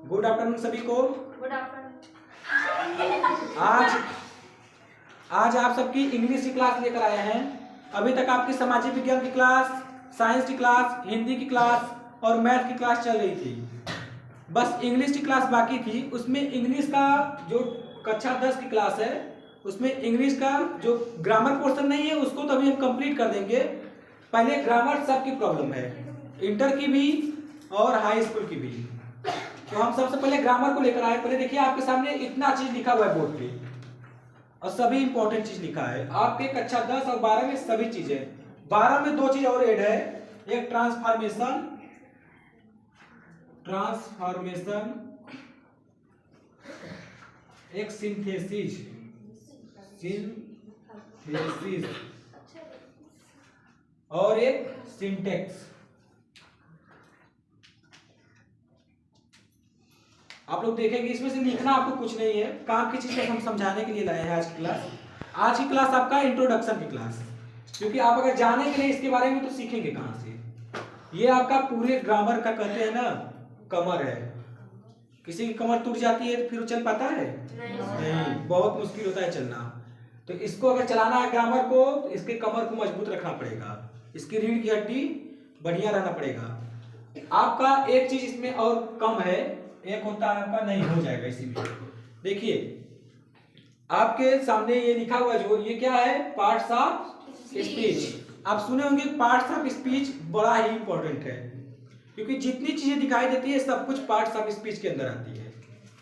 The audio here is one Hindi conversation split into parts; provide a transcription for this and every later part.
गुड आफ्टरनून सभी को। Good afternoon. आज आप सबकी इंग्लिश की क्लास लेकर आए हैं। अभी तक आपकी सामाजिक विज्ञान की क्लास, साइंस की क्लास, हिंदी की क्लास और मैथ की क्लास चल रही थी। बस इंग्लिश की क्लास बाकी थी। उसमें इंग्लिश का जो कक्षा 10 की क्लास है, उसमें इंग्लिश का जो ग्रामर पोर्शन नहीं है उसको तो अभी हम कंप्लीट कर देंगे। पहले ग्रामर सबकी प्रॉब्लम है, इंटर की भी और हाई स्कूल की भी। तो हम सबसे पहले ग्रामर को लेकर आए। पहले देखिए आपके सामने इतना चीज लिखा हुआ है बोर्ड पे और सभी इंपॉर्टेंट चीज लिखा है। आपके कक्षा 10 और 12 में सभी चीजें, 12 में दो चीज और ऐड है, एक ट्रांसफॉर्मेशन एक सिंथेसिस और एक सिंटेक्स। आप लोग देखेंगे इसमें से लिखना आपको कुछ नहीं है, काम की चीज हम समझाने के लिए लाए हैं आज की क्लास। आज की क्लास आपका इंट्रोडक्शन की क्लास, क्योंकि आप अगर जाने के लिए इसके बारे में तो सीखेंगे कहां से। ये आपका पूरे ग्रामर का कहते हैं ना कमर है। किसी की कमर टूट जाती है तो फिर चल पाता है? नहीं, बहुत मुश्किल होता है चलना। तो इसको अगर चलाना है ग्रामर को, तो इसके कमर को मजबूत रखना पड़ेगा, इसकी रीढ़ की हड्डी बढ़िया रहना पड़ेगा। आपका एक चीज इसमें और कम है, एक होता है आपका नहीं हो जाएगा इसी में। देखिए आपके सामने ये लिखा हुआ जो ये क्या है, पार्ट्स ऑफ स्पीच। आप सुने होंगे पार्ट्स ऑफ स्पीच बड़ा ही इंपॉर्टेंट है, क्योंकि जितनी चीजें दिखाई देती है सब कुछ पार्ट्स ऑफ स्पीच के अंदर आती है।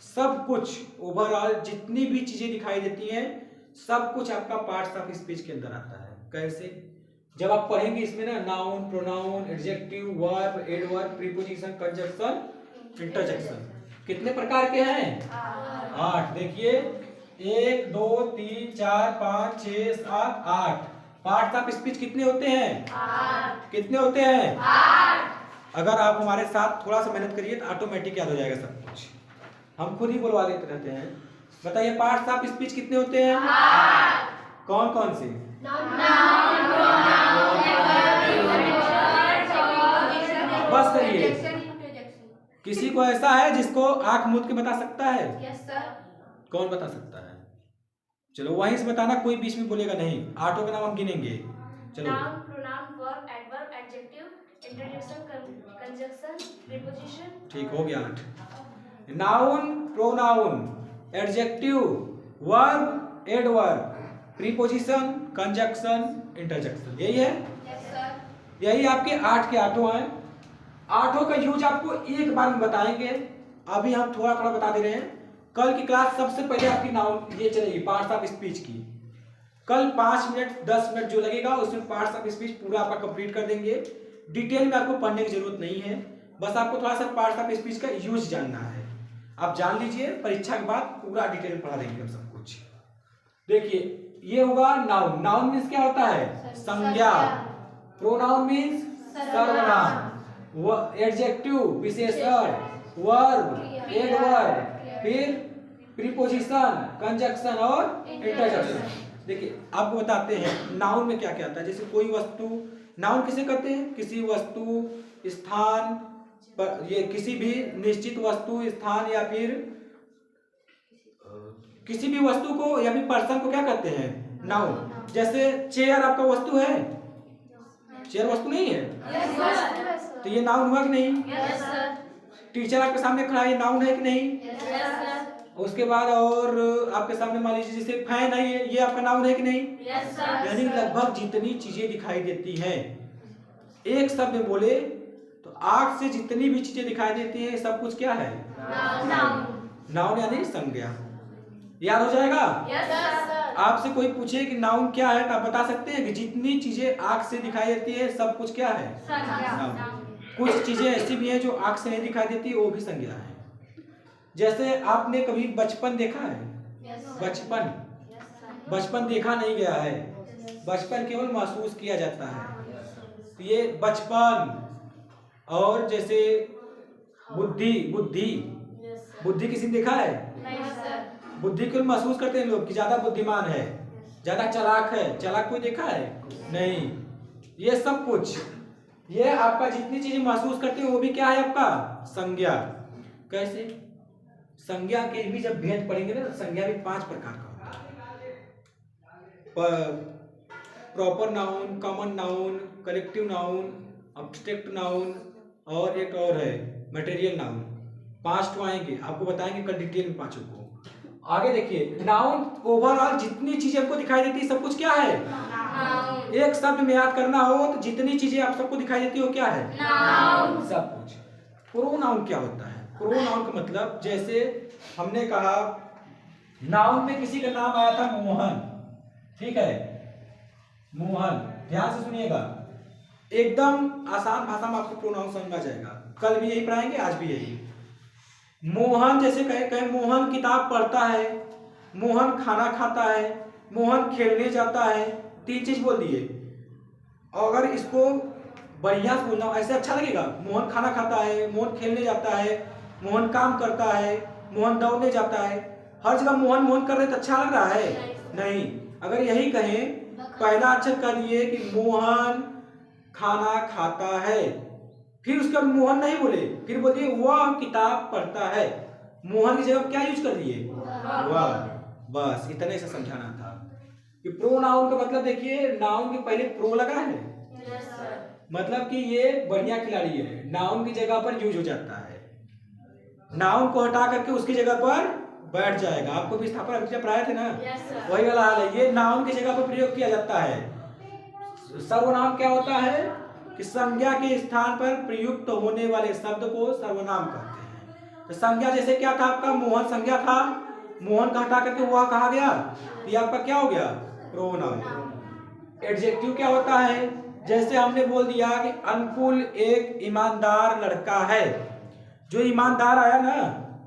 सब कुछ ओवरऑल जितनी भी चीजें दिखाई देती हैं सब कुछ आपका पार्ट्स ऑफ स्पीच के अंदर आता है। कैसे? जब आप पढ़ेंगे इसमें ना noun, pronoun, adjective, verb, adverb, preposition, conjunction, interjection कितने प्रकार के हैं? 8। देखिए 1 2 3 4 5 6 7 8 पार्ट्स ऑफ स्पीच कितने होते हैं? 8। कितने होते हैं? 8। अगर आप हमारे साथ थोड़ा सा मेहनत करिए तो ऑटोमेटिक याद हो जाएगा सब कुछ। हम खुद ही बोलवा देते रहते हैं। बताइए पार्ट्स ऑफ स्पीच कितने होते हैं? 8। कौन कौन से? बस करिए। किसी को ऐसा है जिसको आंख मूंद के बता सकता है? Yes sir. कौन बता सकता है? चलो वहीं से बताना, कोई बीच में बोलेगा नहीं। 8 का नाम हम गिनेंगे। चलो noun, pronoun, verb, adverb, adjective, interjection, conjunction, preposition. ठीक हो गया 8। Noun, pronoun, adjective, verb, adverb, preposition, conjunction, interjection, यही है। Yes sir. यही आपके 8 के 8 हैं। 8 का यूज आपको एक बार में बताएंगे, अभी हम थोड़ा थोड़ा बता दे रहे हैं। कल की क्लास सबसे पहले आपकी नाउन ये चलेगी पार्ट्स ऑफ स्पीच की। कल 5 मिनट 10 मिनट जो लगेगा उसमें पार्ट्स ऑफ स्पीच पूरा आपका कंप्लीट कर देंगे। डिटेल में आपको पढ़ने की जरूरत नहीं है, बस आपको थोड़ा सा पार्ट्स ऑफ स्पीच का यूज जानना है। आप जान लीजिए, परीक्षा के बाद पूरा डिटेल पढ़ा देंगे हम सब कुछ। देखिए ये होगा नाउन। नाउन मीन्स क्या होता है? संज्ञा। प्रोनाउन मीन्स सर्वनाम। एडजेक्टिव विशेषण, वर्ब, एडवर्ब, फिर प्रीपोजिशन, कंजंक्शन और इंटरजेक्शन। देखिए आपको बताते हैं नाउन में क्या क्या आता है। जैसे कोई वस्तु, नाउन किसे कहते हैं? किसी वस्तु, स्थान पर, ये किसी भी निश्चित वस्तु, स्थान या फिर किसी भी वस्तु को या फिर पर्सन को क्या कहते हैं? नाउन। जैसे चेयर आपका वस्तु है? चेयर वस्तु नहीं है? Yes sir. तो ये नाउन हुआ कि नहीं? Yes sir. टीचर आपके सामने खड़ा है, नाउन है कि नहीं? Yes sir. उसके बाद और आपके सामने मान लीजिए जैसे फैन है, ये आपका नाउन है कि नहीं? Yes sir. यानी लगभग जितनी चीजें दिखाई देती हैं, एक शब्द में बोले तो आंख से जितनी भी चीजें दिखाई देती हैं सब कुछ क्या है? नाउन। नाउन यानी संज्ञा। याद हो जाएगा? Yes sir. आपसे कोई पूछे कि नाउन क्या है तो आप बता सकते हैं कि जितनी चीजें आंख से दिखाई देती है सब कुछ क्या है? नाउन। कुछ चीजें ऐसी भी हैं जो आंख से नहीं दिखाई देती, वो भी संज्ञा है। जैसे आपने कभी बचपन देखा है? बचपन बचपन देखा नहीं गया है, बचपन केवल महसूस किया जाता है। तो ये बचपन। और जैसे बुद्धि, बुद्धि बुद्धि किसी ने देखा है? नहीं सर। बुद्धि केवल महसूस करते हैं लोग कि ज्यादा बुद्धिमान है, ज्यादा चालाक है। चालाक कोई देखा है? नहीं। ये सब कुछ, ये आपका जितनी चीजें महसूस करते हो वो भी क्या है? आपका संज्ञा। कैसे? संज्ञा के भी जब भेद पढ़ेंगे ना, संज्ञा भी 5 प्रकार का होता है। Proper noun, common noun, collective noun, abstract noun और एक और है मटेरियल नाउन। 5 तो आएंगे, आपको बताएंगे कल डिटेल में 5 को। आगे देखिए, नाउन ओवरऑल जितनी चीजें आपको दिखाई देती है सब कुछ क्या है? नाउन। एक शब्द में याद करना हो तो जितनी चीजें आप सबको दिखाई देती हो क्या है? नाउन। सब कुछ। प्रोनाउन क्या होता है? प्रोनाउन का मतलब, जैसे हमने कहा नाउन में किसी का नाम आया था मोहन, ठीक है, मोहन, ध्यान से सुनिएगा, एकदम आसान भाषा में आपको प्रोनाउन समझ में आ जाएगा। कल भी यही पढ़ाएंगे, आज भी यही। मोहन जैसे कहे मोहन किताब पढ़ता है, मोहन खाना खाता है, मोहन खेलने जाता है, 3 चीज बोल दिए। अगर इसको बढ़िया से बोलना ऐसे अच्छा लगेगा, मोहन खाना खाता है, मोहन खेलने जाता है, मोहन काम करता है, मोहन दौड़ने जाता है, हर जगह मोहन मोहन कर रहे तो अच्छा लग रहा है? नहीं। अगर यही कहें, पहला अक्षर कह दिए कि मोहन खाना खाता है, फिर उसके बाद मोहन नहीं बोले, फिर बोलिए वह किताब पढ़ता है, मोहन की जगह क्या यूज कर दिए? वह। बस इतने से समझाना था कि प्रोनाउन का मतलब देखिए, नाउन के पहले प्रो लगा है, मतलब कि ये बढ़िया खिलाड़ी है, नाउन की जगह पर यूज हो जाता है। नाउन को हटा करके उसकी जगह पर बैठ जाएगा। आपको भी स्थापना अभिक्रिया पढ़ाए थे ना, वही वाला हाल है। ये नाउन की जगह पर प्रयोग किया जाता है। सर्वनाम क्या होता है कि संज्ञा के स्थान पर प्रयुक्त होने वाले शब्द को सर्वनाम कहते हैं। तो संज्ञा जैसे क्या था आपका? मोहन संज्ञा था, मोहन का हटा करके वह कहा गया, ये आपका क्या हो गया? प्रोनाउन। एडजेक्टिव क्या होता है? जैसे हमने बोल दिया कि अनुकूल एक ईमानदार लड़का है, जो ईमानदार आया ना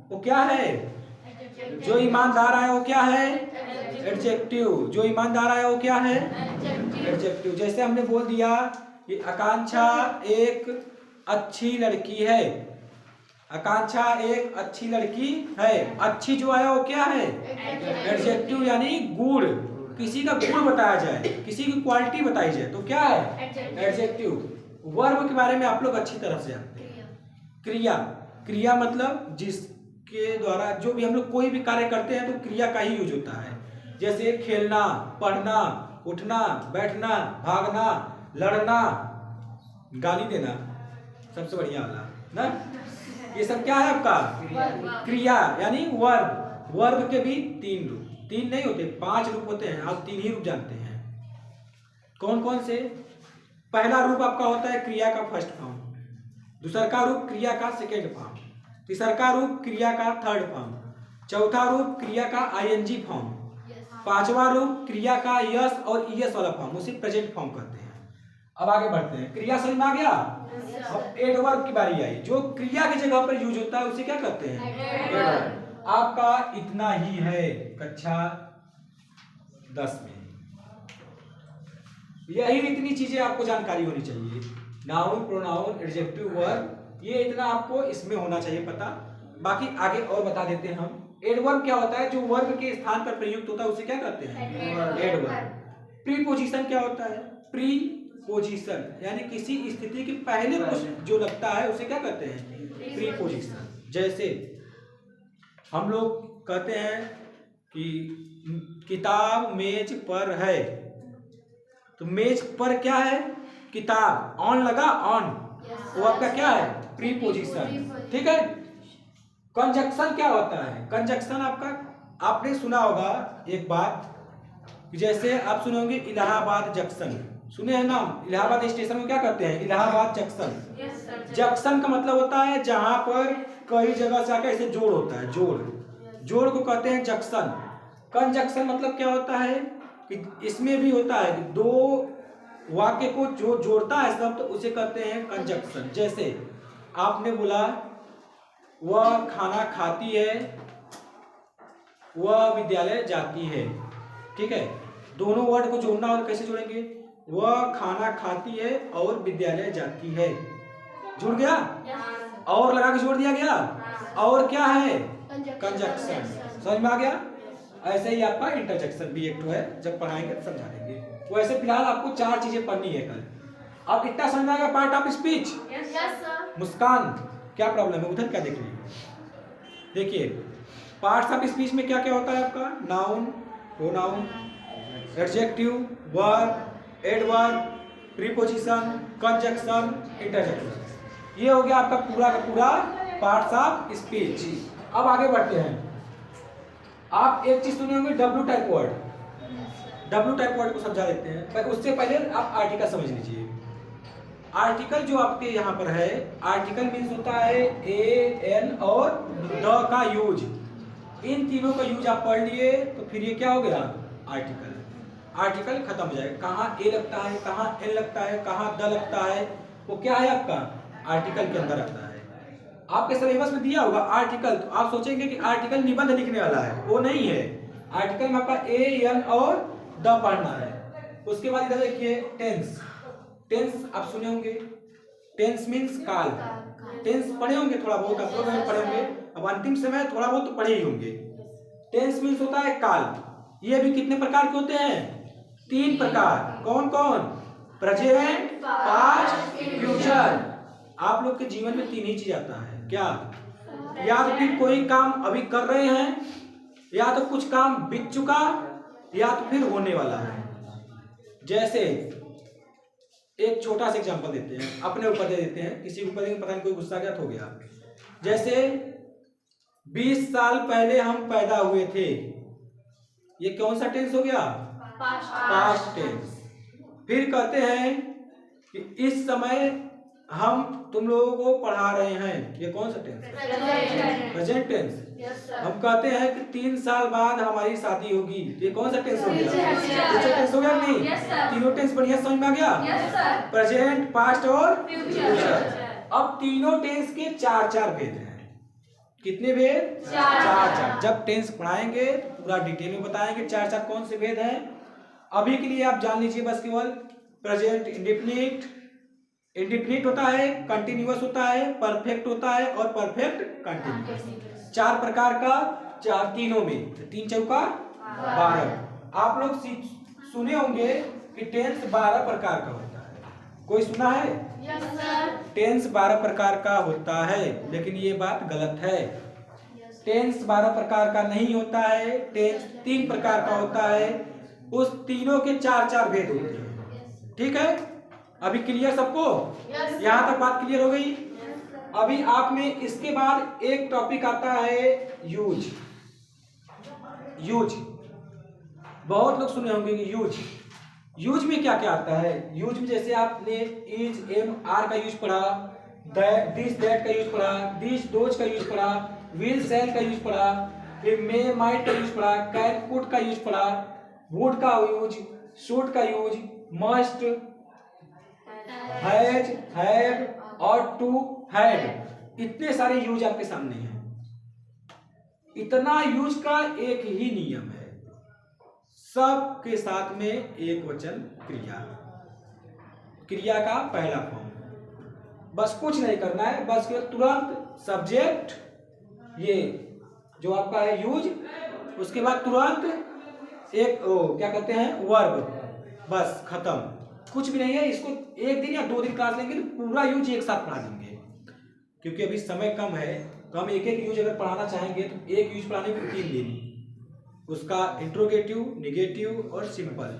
वो क्या है? जो ईमानदार आया वो क्या है? एडजेक्टिव। जो ईमानदार आया वो क्या है? एडजेक्टिव। जैसे हमने बोल दिया कि आकांक्षा एक अच्छी लड़की है, आकांक्षा एक अच्छी लड़की है, अच्छी जो आया वो क्या है? एडजेक्टिव, यानी गुण, किसी का गुण बताया जाए, किसी की क्वालिटी बताई जाए तो क्या है? एडजेक्टिव। वर्ब के बारे में आप लोग अच्छी तरह से जानते हैं। क्रिया, क्रिया मतलब जिसके द्वारा जो भी हम लोग कोई भी कार्य करते हैं तो क्रिया का ही यूज होता है। जैसे खेलना, पढ़ना, उठना, बैठना, भागना, लड़ना, गाली देना, सबसे बढ़िया वाला ना, ये सब क्या है आपका? क्रिया यानी वर्ब। वर्ब के भी 3 रूप, 3 नहीं होते, 5 रूप होते हैं। आप 3 ही रूप जानते हैं। कौन कौन से? पहला रूप आपका होता है क्रिया का फर्स्ट फॉर्म, दूसरा का रूप क्रिया का सेकेंड फॉर्म, तीसरा का रूप क्रिया का थर्ड फॉर्म, चौथा रूप क्रिया का आईएनजी फॉर्म, 5वां रूप क्रिया का यस और ईएस वाला फॉर्म, उसे प्रेजेंट फॉर्म कहते हैं। अब आगे बढ़ते हैं। क्रिया समझ में आ गया? अब एडवर्ब की बारी आई। जो क्रिया की जगह पर यूज होता है उसे क्या कहते हैं? एडवर्ब। आपका इतना ही है कक्षा 10 में, यही इतनी चीजें आपको जानकारी होनी चाहिए। नाउन, प्रोनाउन, एडजेक्टिव, वर्ब, ये इतना आपको इसमें होना चाहिए पता। बाकी आगे और बता देते हैं हम। एडवर्ब क्या होता है? जो वर्ब के स्थान पर प्रयुक्त होता है उसे क्या कहते हैं? एडवर्ब। प्रीपोजिशन क्या होता है? प्रीपोजिशन यानी किसी स्थिति के पहले कुछ जो लगता है उसे क्या कहते हैं? प्रीपोजिशन। जैसे हम लोग कहते हैं कि किताब मेज पर है, तो मेज पर क्या है? किताब। ऑन लगा, ऑन, वो आपका क्या है? प्रीपोजिशन। ठीक है। कंजक्शन क्या होता है? कंजक्शन आपका, आपने सुना होगा एक बात, जैसे आप सुने होंगे इलाहाबाद जंक्शन, सुने हैं नाम? इलाहाबाद स्टेशन को क्या कहते हैं? इलाहाबाद जंक्शन। जंक्शन का मतलब होता है जहां पर कई जगह से आकर ऐसे जोड़ होता है, जोड़, जोड़ को कहते हैं जंक्शन। कंजक्शन मतलब क्या होता है कि इसमें भी होता है, 2 वाक्य को जो जोड़ता है शब्द, तो उसे कहते हैं कंजक्शन। जैसे आपने बोला वह खाना खाती है, वह विद्यालय जाती है, ठीक है। दोनों वर्ड को जोड़ना और कैसे जोड़ेंगे? वह खाना खाती है और विद्यालय जाती है, जुड़ गया, और लगा के जोड़ दिया गया, और क्या है? कंजक्शन। समझ में आ गया? ऐसे ही आपका इंटरजेक्शन भी एक है, जब पढ़ाएंगे तो समझा देंगे। वैसे फिलहाल आपको 4 चीजें पढ़नी है कल। अब इतना समझ में आएगा पार्ट ऑफ स्पीच। मुस्कान क्या प्रॉब्लम है? उधर क्या देख रही है? देखिए पार्ट्स ऑफ स्पीच में क्या क्या होता है आपका? Noun, pronoun, adjective, verb, adverb, preposition, conjunction, interjection. ये हो गया आपका पूरा का पूरा पार्ट्स ऑफ स्पीच। अब आगे बढ़ते हैं। आप एक चीज सुने होंगे W type word. W type word को समझा देते हैं, पर उससे पहले आप आर्टिकल समझ लीजिए। आर्टिकल जो आपके यहाँ पर है, आर्टिकल मीन्स होता है ए, एन और द का यूज। इन तीनों का यूज आप पढ़ लिए तो फिर ये क्या हो गया? आर्टिकल। आर्टिकल खत्म हो जाएगा। कहाँ ए लगता है, कहाँ एन लगता है, कहाँ द लगता है, वो क्या है आपका? आर्टिकल के अंदर आता है। आपके सिलेबस में दिया होगा आर्टिकल, तो आप सोचेंगे कि आर्टिकल निबंध लिखने वाला है, वो नहीं है। आर्टिकल में आपका ए, एन और द पढ़ना है। उसके बाद इधर देखिए टेंस। टेंस आप सुने होंगे, टेंस मीन्स काल। टेंस पढ़े होंगे थोड़ा बहुत, आप लोग पढ़े होंगे, अब अंतिम समय थोड़ा बहुत तो पढ़े ही होंगे। टेंस मीन्स होता है काल। ये भी कितने प्रकार के होते हैं? 3 प्रकार। कौन कौन? Present, past, future. आप लोग के जीवन में 3 ही चीज आता है। क्या? या तो फिर कोई काम अभी कर रहे हैं, या तो कुछ काम बीत चुका, या तो फिर होने वाला है। जैसे एक छोटा सा एग्जांपल देते हैं, अपने ऊपर दे देते हैं, किसी के ऊपर पता नहीं कोई गुस्सा गया तो हो गया। जैसे 20 साल पहले हम पैदा हुए थे, ये कौन सा टेंस हो गया? Past tense. फिर कहते हैं कि इस समय हम तुम लोगों को पढ़ा रहे हैं, ये कौन सा टेंस? Present tense. हम कहते हैं कि 3 साल बाद हमारी शादी होगी, ये कौन सा टेंस हो गया? फ्यूचर टेंस हो गया नहीं? तीनों टेंस बढ़िया समझ में आ गया? प्रेजेंट, पास्ट और फ्यूचर। अब तीनों टेंस के 4-4 भेद हैं। कितने भेद? 4-4। जब टेंस पढ़ाएंगे तो पूरा डिटेल में बताएंगे 4-4 कौन से भेद हैं। अभी के लिए आप जान लीजिए बस केवल प्रेजेंट इंडेफिनिट। इंडेफिनिट होता है, कंटिन्यूअस होता है, परफेक्ट होता है और परफेक्ट कंटिन्यूअस। 4 प्रकार का, 4 तीनों में 3 चौका 12। आप लोग सुने होंगे कि टेंस 12 प्रकार का होता है। कोई सुना है? टेंस 12 प्रकार का होता है, लेकिन ये बात गलत है। टेंस 12 प्रकार का नहीं होता है, टेंस 3 प्रकार का होता है। उस तीनों के 4-4 भेद होते हैं। ठीक है? अभी क्लियर सबको? यहाँ तक बात क्लियर हो गई? अभी आप में इसके बाद एक टॉपिक आता है यूज। यूज बहुत लोग सुने होंगे कि यूज में क्या क्या आता है। यूज में जैसे आपने इज, एम, आर का यूज पढ़ा, दिस, दैट का यूज पढ़ा, दिस, दोज का यूज पढ़ा, विल, शैल का यूज पढ़ा, फिर मे, माइट का यूज पढ़ा, कैन, कुड का यूज पढ़ा, वुड का यूज, शुड का यूज, मस्ट, हैज, हैव और टू हैड। इतने सारे यूज आपके सामने हैं। इतना यूज का एक ही नियम है, सब के साथ में एक वचन क्रिया। क्रिया का पहला फॉर्म, बस कुछ नहीं करना है, बस तुरंत सब्जेक्ट, ये जो आपका है यूज, उसके बाद तुरंत एक क्या कहते हैं वर्ब, बस खत्म। कुछ भी नहीं है। इसको 1 दिन या 2 दिन क्लास लेंगे तो पूरा यूज एक साथ पढ़ा देंगे, क्योंकि अभी समय कम है। तो हम एक यूज अगर पढ़ाना चाहेंगे तो एक यूज पढ़ाने को 3 दिन, उसका इंट्रोगेटिव, नेगेटिव और सिंपल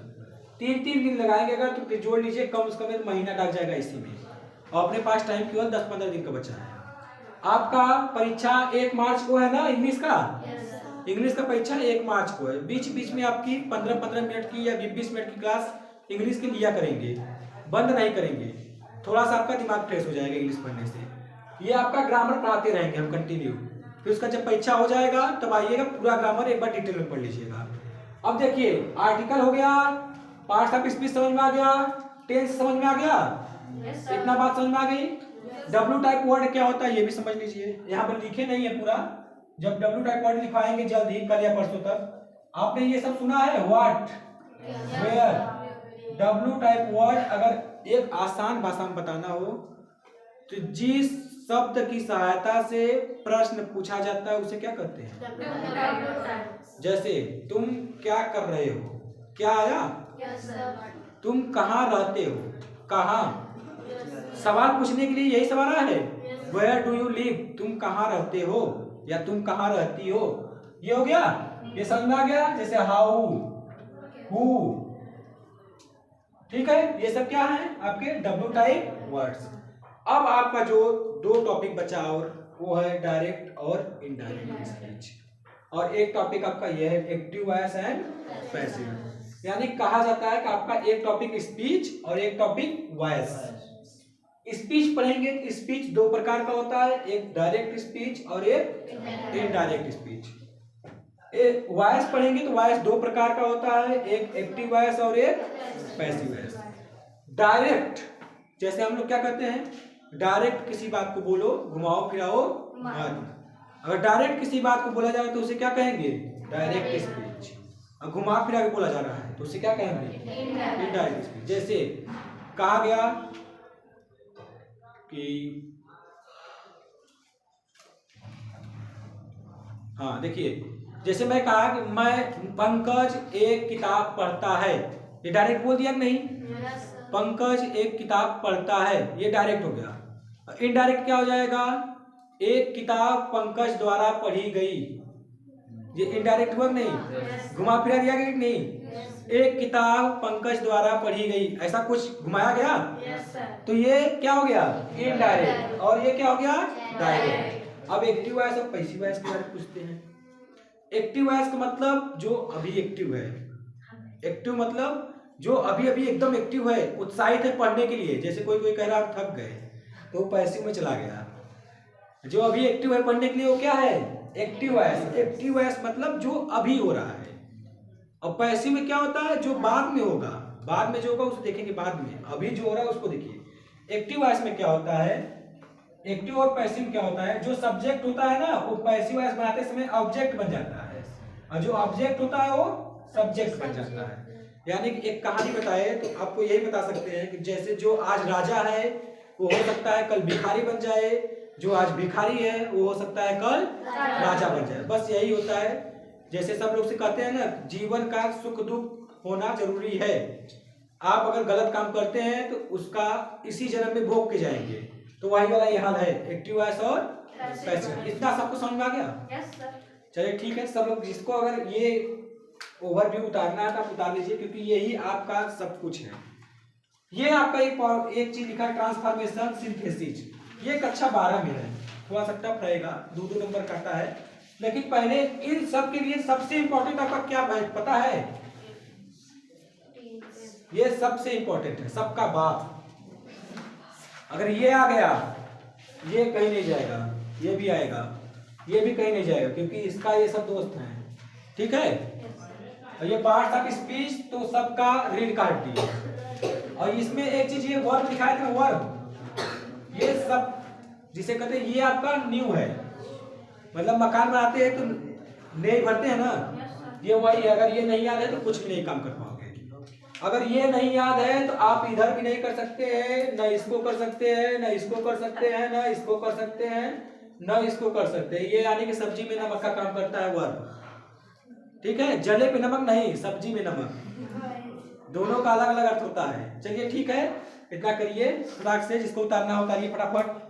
3-3 दिन लगाएंगे अगर, तो फिर जोड़ लीजिए कम से कम महीना लग जाएगा इसी में। और अपने पास टाइम केवल 10-15 दिन का बचा है। आपका परीक्षा 1 मार्च को है ना, इंग्लिश का? इंग्लिश का परीक्षा 1 मार्च को है। बीच बीच में आपकी 15-15 मिनट की या 20-20 मिनट की क्लास इंग्लिश की लिया करेंगे, बंद नहीं करेंगे। थोड़ा सा आपका दिमाग फ्रेश हो जाएगा इंग्लिश पढ़ने से। ये आपका ग्रामर पढ़ाते रहेंगे हम कंटिन्यू। फिर उसका जब परीक्षा हो जाएगा तब आइएगा, पूरा ग्रामर एक बार डिटेल में पढ़ लीजिएगा। अब देखिए आर्टिकल हो गया, पार्ट्स ऑफ स्पीच समझ में आ गया, टेंस समझ में आ गया, इतना बात समझ में आ गई। डब्ल्यू टाइप वर्ड क्या होता है ये भी समझ लीजिए। यहाँ पर लिखे नहीं है पूरा, जब डब्ल्यू टाइप वर्ड लिखवाएंगे जल्द ही, कल या परसों तक। आपने ये सब सुना है, what, where. W type word अगर एक आसान भाषा में बताना हो तो जिस शब्द की सहायता से प्रश्न पूछा जाता है उसे क्या कहते हैं? जैसे तुम क्या कर रहे हो, क्या आया? तुम कहाँ रहते हो, कहाँ। सवाल पूछने के लिए यही सवाल आया है, वेयर डू यू लिव, तुम कहाँ रहते हो या तुम कहाँ रहती हो। ये हो गया, ये समझ में आ गया। जैसे हाउ, हु, ठीक है, ये सब क्या है आपके W टाइप वर्ड्स। अब आपका जो दो टॉपिक बचा और वो है डायरेक्ट और इनडायरेक्ट स्पीच, और एक टॉपिक आपका ये है एक्टिव वॉइस एंड पैसिव। यानी कहा जाता है कि आपका एक टॉपिक स्पीच और एक टॉपिक वॉइस। स्पीच पढ़ेंगे, स्पीच दो प्रकार का होता है, एक डायरेक्ट स्पीच और एक इनडायरेक्ट स्पीच। एक वॉइस पढ़ेंगे तो वॉइस दो प्रकार का होता है, एक एक्टिव वॉइस और एक पैसिव वॉइस। डायरेक्ट जैसे हम लोग क्या करते हैं, डायरेक्ट किसी बात को बोलो, घुमाओ फिराओ मत। अगर डायरेक्ट किसी बात को बोला जाए तो उसे क्या कहेंगे, डायरेक्ट स्पीच। और घुमा फिरा के बोला जा रहा है तो उसे क्या कहेंगे, इनडायरेक्ट स्पीच। जैसे कहा गया कि हाँ देखिए, जैसे मैं कहा कि मैं पंकज एक किताब पढ़ता है, ये डायरेक्ट बोल दिया कि नहीं, पंकज एक किताब पढ़ता है, ये डायरेक्ट हो गया। इनडायरेक्ट क्या हो जाएगा, एक किताब पंकज द्वारा पढ़ी गई, ये इनडायरेक्ट हुआ नहीं, घुमा फिरा दिया गया नहीं, एक किताब पंकज द्वारा पढ़ी गई, ऐसा कुछ घुमाया गया तो ये क्या हो गया, इनडायरेक्ट। और ये क्या हो गया, डायरेक्ट। अब एक्टिव वॉइस और पैसिव वॉइस के बारे में पूछते हैं। एक्टिव वॉइस का मतलब जो अभी एक्टिव है, एक्टिव मतलब जो अभी अभी एकदम एक्टिव है, उत्साहित है पढ़ने के लिए। जैसे कोई कह रहा थक गए तो वो पैसिव में चला गया, जो अभी एक्टिव है पढ़ने के लिए वो क्या है, एक्टिव वॉइस। एक्टिव वॉइस मतलब जो अभी हो रहा है। और पैसिव में क्या होता है, जो बाद में होगा, बाद में जो होगा उसे देखेंगे बाद में, अभी जो हो रहा है उसको देखिए। एक्टिव वॉइस में क्या होता है, एक्टिव और पैसिव क्या होता है, जो सब्जेक्ट होता है ना वो पैसिव वॉइस बनाते समय ऑब्जेक्ट बन जाता है, और जो ऑब्जेक्ट होता है वो सब्जेक्ट बन जाता है। यानी कि एक कहानी बताए तो आपको यही बता सकते हैं कि जैसे जो आज राजा है वो हो सकता है कल भिखारी बन जाए, जो आज भिखारी है वो हो सकता है कल राजा बन जाए, बस यही होता है। जैसे सब लोग से कहते हैं ना, जीवन का सुख दुख होना जरूरी है। आप अगर गलत काम करते हैं तो उसका इसी जन्म में भोग के जाएंगे, तो वही वाला ये हाल है एक्टिव वॉइस और पैसिव। इतना सबको समझ में आ गया? चलिए ठीक है, सब लोग जिसको अगर ये ओवरव्यू उतारना है तो आप उतार लीजिए, क्योंकि यही आपका सब कुछ है। ये आपका एक चीज लिखा है, ट्रांसफॉर्मेशन सिंथेसिस, ये कक्षा 12 में है, थोड़ा सा टफ रहेगा, 2-2 नंबर काटा है। लेकिन पहले इन सब के लिए सबसे इंपॉर्टेंट आपका क्या पता है, ये सबसे इंपॉर्टेंट है, सबका बाप। अगर ये आ गया, ये कहीं नहीं जाएगा, ये भी आएगा, ये भी कहीं नहीं जाएगा, क्योंकि इसका ये सब दोस्त हैं, ठीक है। और ये पार्ट्स ऑफ स्पीच तो सबका रीढ़ का हड्डी है। और इसमें एक चीज ये वर्ब दिखाए थे, वर्ब, ये सब जिसे कहते हैं ये आपका न्यू है, मतलब मकान बनाते हैं तो नए भरते हैं ना, ये वही है। अगर ये नहीं याद है तो कुछ भी नहीं काम कर पाओगे। अगर ये नहीं याद है तो आप इधर भी नहीं कर सकते हैं, न इसको कर सकते हैं, न इसको कर सकते हैं, न इसको कर सकते हैं, न इसको कर सकते हैं। ये यानी कि सब्जी में नमक का काम करता है वर्ब, ठीक है। जले पे नमक नहीं, सब्जी में नमक, दोनों का अलग अलग अर्थ होता है। चलिए ठीक है, इतना करिए, फटाक से जिसको उतारना हो उतारिए फटाफट।